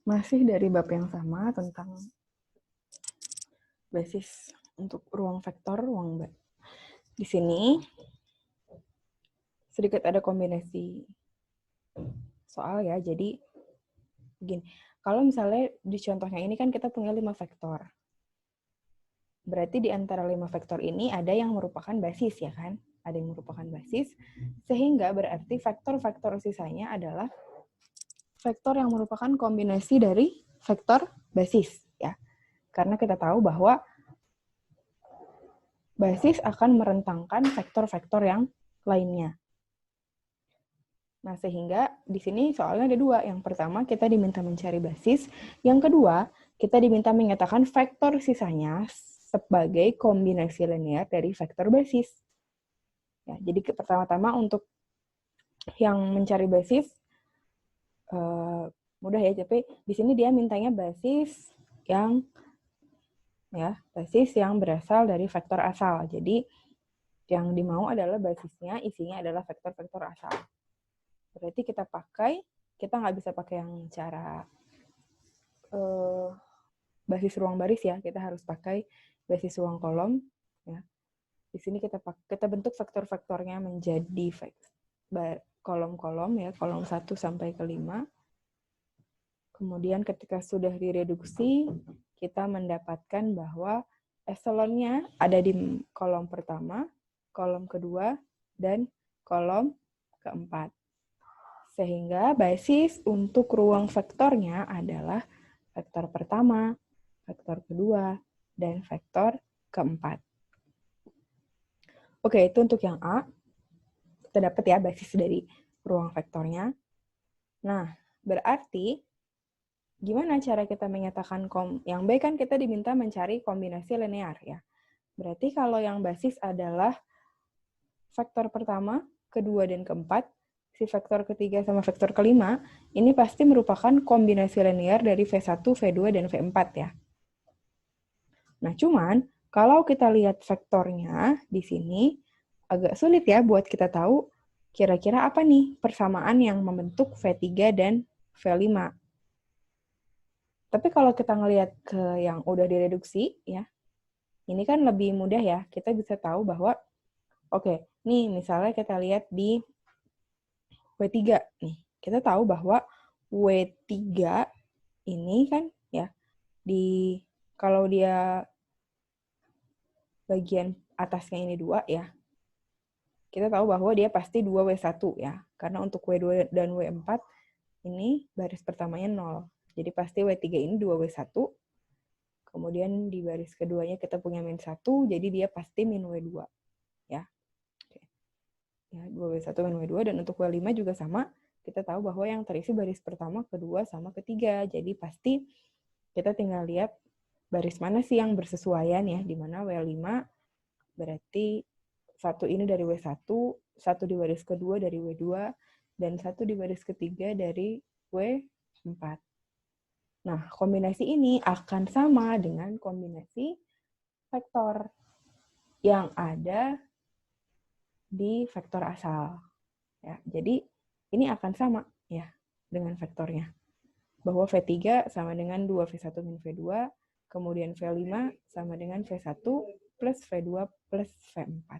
Masih dari bab yang sama tentang basis untuk ruang vektor, ruang di sini sedikit ada kombinasi soal ya. Jadi begini, kalau misalnya di contohnya ini kan kita punya 5 vektor. Berarti di antara 5 vektor ini ada yang merupakan basis ya kan? Ada yang merupakan basis, sehingga berarti vektor-vektor sisanya adalah vektor yang merupakan kombinasi dari vektor basis ya. Karena kita tahu bahwa basis akan merentangkan vektor-vektor yang lainnya. Nah, sehingga di sini soalnya ada dua. Yang pertama, kita diminta mencari basis. Yang kedua, kita diminta menyatakan vektor sisanya sebagai kombinasi linear dari vektor basis. Ya, jadi pertama-tama untuk yang mencari basis, mudah ya, tapi di sini dia mintanya basis yang berasal dari vektor asal. Jadi yang dimau adalah basisnya, isinya adalah vektor-vektor asal. Berarti kita nggak bisa pakai yang cara basis ruang baris ya, kita harus pakai basis ruang kolom. Ya. Di sini kita bentuk vektor-vektornya menjadi kolom-kolom ya, kolom 1 sampai ke 5. Kemudian ketika sudah direduksi, kita mendapatkan bahwa eselonnya ada di kolom pertama, kolom kedua, dan kolom keempat. Sehingga basis untuk ruang vektornya adalah vektor pertama, vektor kedua, dan vektor keempat. Oke, itu untuk yang A. Kita dapat ya basis dari ruang vektornya. Nah, berarti gimana cara kita menyatakan yang B kan kita diminta mencari kombinasi linear ya. Berarti kalau yang basis adalah vektor pertama, kedua, dan keempat, si vektor ketiga sama vektor kelima, ini pasti merupakan kombinasi linear dari V1, V2, dan V4 ya. Nah, cuman kalau kita lihat vektornya di sini, agak sulit ya buat kita tahu kira-kira apa nih persamaan yang membentuk V3 dan V5. Tapi kalau kita ngelihat ke yang udah direduksi, ya, ini kan lebih mudah ya. Kita bisa tahu bahwa, oke, nih misalnya kita lihat di W3 nih. Kita tahu bahwa W3 ini kan ya, kalau dia bagian atasnya ini 2 ya, kita tahu bahwa dia pasti 2W1 ya. Karena untuk W2 dan W4 ini baris pertamanya 0. Jadi pasti W3 ini 2W1. Kemudian di baris keduanya kita punya min 1, jadi dia pasti min W2. Ya. Oke. Ya, 2W1 min W2, dan untuk W5 juga sama. Kita tahu bahwa yang terisi baris pertama, kedua, sama ketiga. Jadi pasti kita tinggal lihat baris mana sih yang bersesuaian ya, di mana W5 berarti 1 ini dari W1, 1 di baris kedua dari W2, dan 1 di baris ketiga dari W4. Nah, kombinasi ini akan sama dengan kombinasi vektor yang ada di vektor asal. Ya, jadi ini akan sama ya dengan vektornya. Bahwa V3 sama dengan 2V1 min V2, kemudian V5 sama dengan V1 plus V2 plus V4.